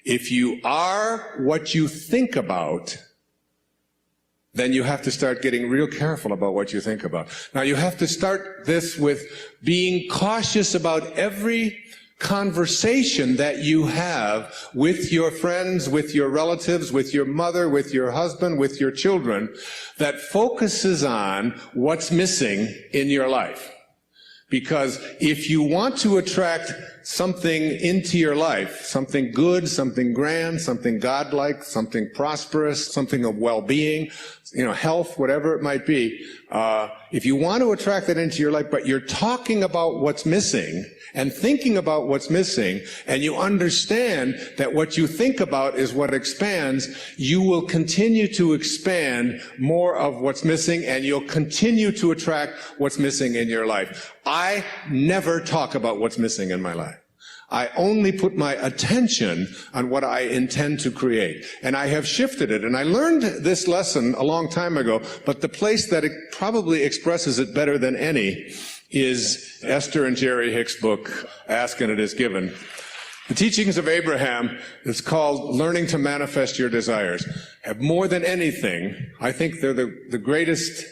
If you are what you think about, then you have to start getting real careful about what you think about. Now, you have to start this with being cautious about every conversation that you have with your friends, with your relatives, with your mother, with your husband, with your children, that focuses on what's missing in your life. Because if you want to attract something into your life, something good, something grand, something godlike, something prosperous, something of well-being, health, whatever it might be, if you want to attract that into your life, but you're talking about what's missing and thinking about what's missing, and you understand that what you think about is what expands, you will continue to expand more of what's missing, and you'll continue to attract what's missing in your life. I never talk about what's missing in my life. I only put my attention on what I intend to create. And I have shifted it. And I learned this lesson a long time ago, but the place that it probably expresses it better than any is Esther and Jerry Hicks' book, Ask and It Is Given. The Teachings of Abraham is called Learning to Manifest Your Desires. Have more than anything, I think they're the greatest,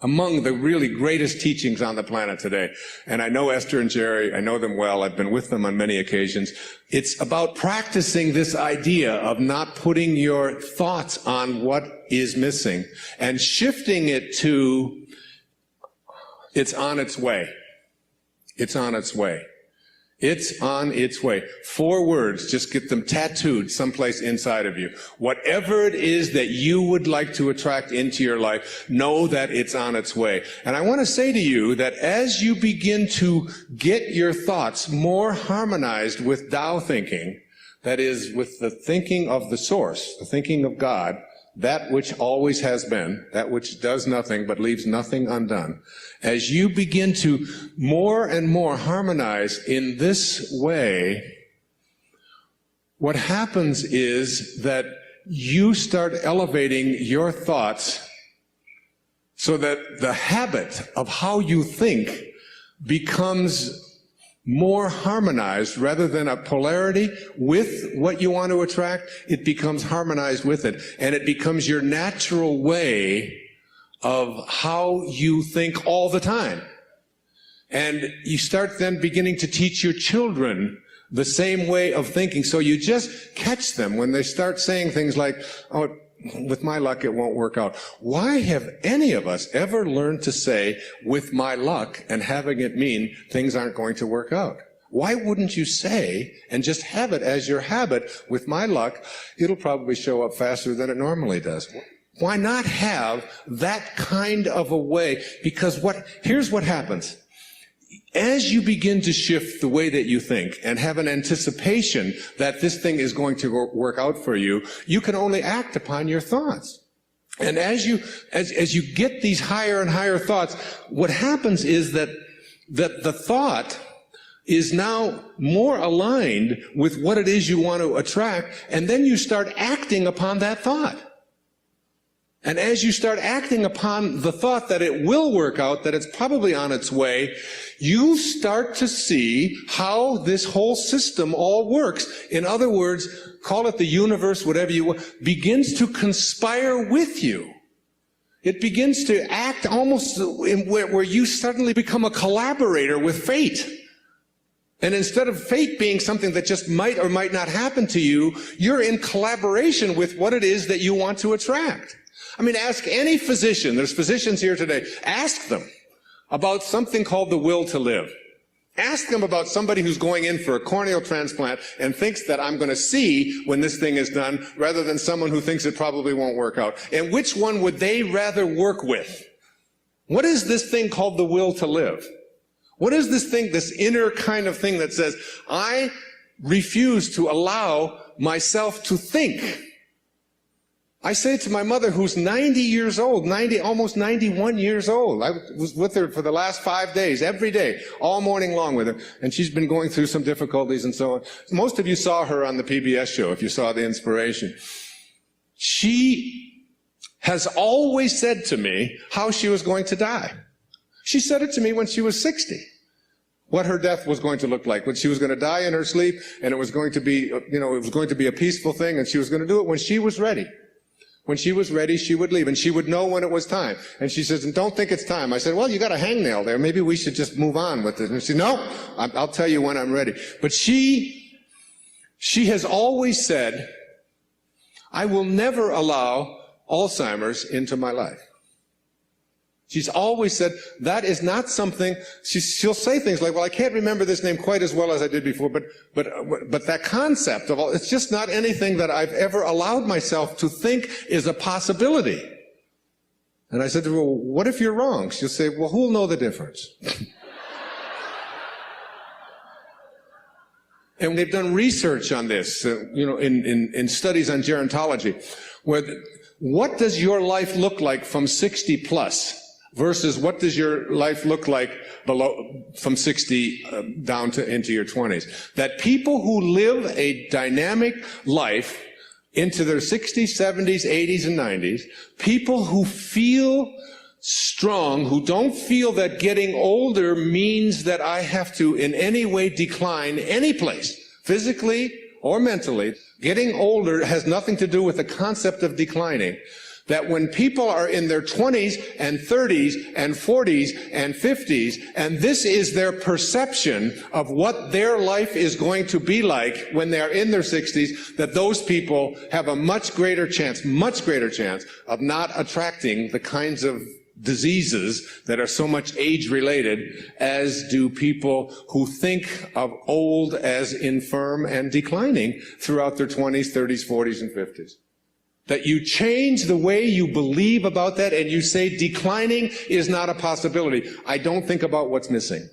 among the really greatest teachings on the planet today. And I know Esther and Jerry, I know them well, I've been with them on many occasions. It's about practicing this idea of not putting your thoughts on what is missing and shifting it to, it's on its way. It's on its way. It's on its way. 4 words, just get them tattooed someplace inside of you. Whatever it is that you would like to attract into your life, know that it's on its way. And I want to say to you that as you begin to get your thoughts more harmonized with Tao thinking, that is, with the thinking of the source, the thinking of God, that which always has been, that which does nothing but leaves nothing undone. As you begin to more and more harmonize in this way, what happens is that you start elevating your thoughts so that the habit of how you think becomes more harmonized rather than a polarity with what you want to attract. It becomes harmonized with it, and it becomes your natural way of how you think all the time. And you start then beginning to teach your children the same way of thinking. So you just catch them when they start saying things like, oh, with my luck, it won't work out. Why have any of us ever learned to say, with my luck, and having it mean things aren't going to work out? Why wouldn't you say, and just have it as your habit, with my luck, it'll probably show up faster than it normally does? Why not have that kind of a way? Because here's what happens. As you begin to shift the way that you think and have an anticipation that this thing is going to work out for you, you can only act upon your thoughts. And as you get these higher and higher thoughts, what happens is that the thought is now more aligned with what it is you want to attract, and then you start acting upon that thought. And as you start acting upon the thought that it will work out, that it's probably on its way, you start to see how this whole system all works. In other words, call it the universe, whatever you want, begins to conspire with you. It begins to act almost in where you suddenly become a collaborator with fate. And instead of fate being something that just might or might not happen to you, you're in collaboration with what it is that you want to attract. I mean, ask any physician, there's physicians here today, ask them about something called the will to live. Ask them about somebody who's going in for a corneal transplant and thinks that I'm going to see when this thing is done, rather than someone who thinks it probably won't work out. And which one would they rather work with? What is this thing called the will to live? What is this thing, this inner kind of thing that says, I refuse to allow myself to think? I say to my mother, who's 90 years old, almost 91 years old. I was with her for the last 5 days, every day, all morning long with her. And she's been going through some difficulties and so on. Most of you saw her on the PBS show, if you saw The Inspiration. She has always said to me how she was going to die. She said it to me when she was 60. what her death was going to look like, when she was going to die in her sleep, and it was going to be, it was going to be a peaceful thing, and she was going to do it when she was ready. When she was ready, she would leave, and she would know when it was time. And she says, and don't think it's time. I said, well, you got a hangnail there. Maybe we should just move on with it. And she said, no, I'll tell you when I'm ready. But she has always said, I will never allow Alzheimer's into my life. She's always said, that is not something, she'll say things like, well, I can't remember this name quite as well as I did before, but that concept of, it's just not anything that I've ever allowed myself to think is a possibility. And I said to her, well, what if you're wrong? She'll say, well, who'll know the difference? And they've done research on this, in studies on gerontology, where what does your life look like from 60 plus? Versus what does your life look like from 60 down to into your 20s? That people who live a dynamic life into their 60s, 70s, 80s, and 90s, people who feel strong, who don't feel that getting older means that I have to in any way decline any place, physically or mentally. Getting older has nothing to do with the concept of declining. That when people are in their 20s and 30s and 40s and 50s, and this is their perception of what their life is going to be like when they're in their 60s, that those people have a much greater chance of not attracting the kinds of diseases that are so much age-related as do people who think of old as infirm and declining throughout their 20s, 30s, 40s, and 50s. That you change the way you believe about that and you say declining is not a possibility. I don't think about what's missing.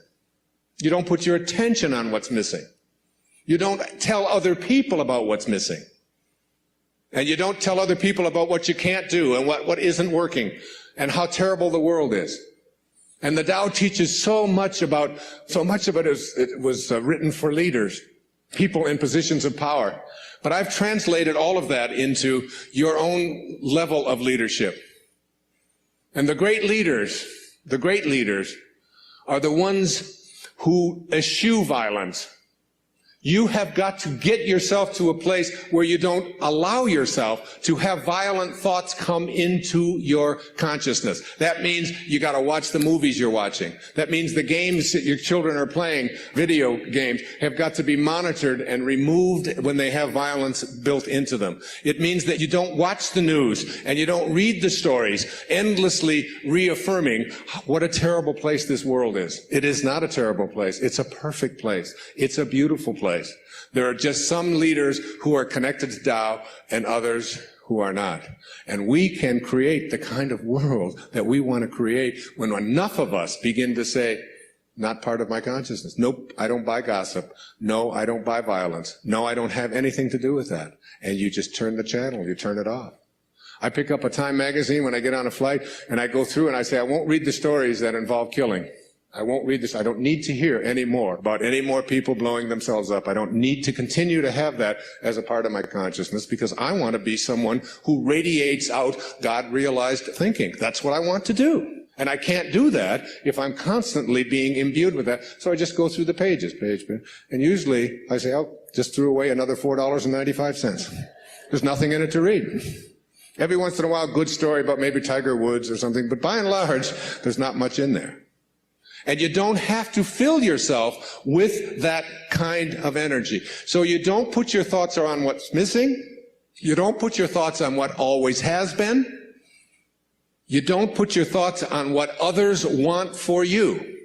You don't put your attention on what's missing. You don't tell other people about what's missing. And you don't tell other people about what you can't do and what isn't working and how terrible the world is. And the Tao teaches so much of it was written for leaders, people in positions of power. But I've translated all of that into your own level of leadership. And the great leaders are the ones who eschew violence. You have got to get yourself to a place where you don't allow yourself to have violent thoughts come into your consciousness. That means you got to watch the movies you're watching. That means the games that your children are playing, video games, have got to be monitored and removed when they have violence built into them. It means that you don't watch the news and you don't read the stories, endlessly reaffirming what a terrible place this world is. It is not a terrible place. It's a perfect place. It's a beautiful place. There are just some leaders who are connected to Tao and others who are not. And we can create the kind of world that we want to create when enough of us begin to say, not part of my consciousness. Nope, I don't buy gossip. No, I don't buy violence. No, I don't have anything to do with that. And you just turn the channel, you turn it off. I pick up a Time magazine when I get on a flight and I go through and I say, I won't read the stories that involve killing. I won't read this. I don't need to hear any more about any more people blowing themselves up. I don't need to continue to have that as a part of my consciousness because I want to be someone who radiates out God-realized thinking. That's what I want to do. And I can't do that if I'm constantly being imbued with that. So I just go through the pages, and usually I say, oh, just threw away another $4.95. There's nothing in it to read. Every once in a while, good story about maybe Tiger Woods or something, but by and large, there's not much in there. And you don't have to fill yourself with that kind of energy. So you don't put your thoughts on what's missing. You don't put your thoughts on what always has been. You don't put your thoughts on what others want for you,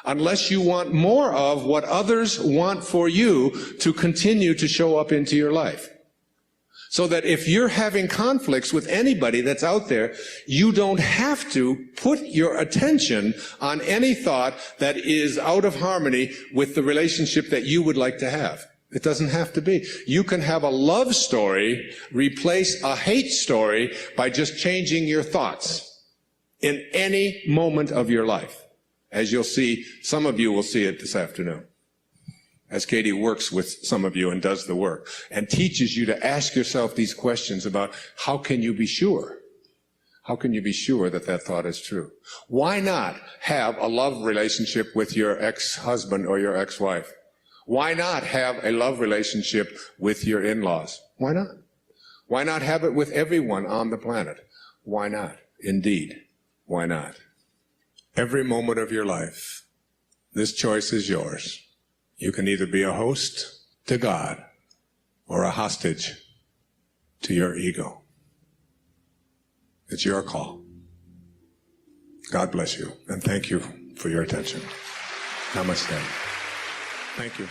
unless you want more of what others want for you to continue to show up into your life. So that if you're having conflicts with anybody that's out there, you don't have to put your attention on any thought that is out of harmony with the relationship that you would like to have. It doesn't have to be. You can have a love story replace a hate story by just changing your thoughts in any moment of your life. As you'll see, some of you will see it this afternoon, as Katie works with some of you and does the work and teaches you to ask yourself these questions about how can you be sure? How can you be sure that that thought is true? Why not have a love relationship with your ex-husband or your ex-wife? Why not have a love relationship with your in-laws? Why not? Why not have it with everyone on the planet? Why not? Indeed, why not? Every moment of your life, this choice is yours. You can either be a host to God or a hostage to your ego. It's your call. God bless you, and thank you for your attention. Namaste. Thank you.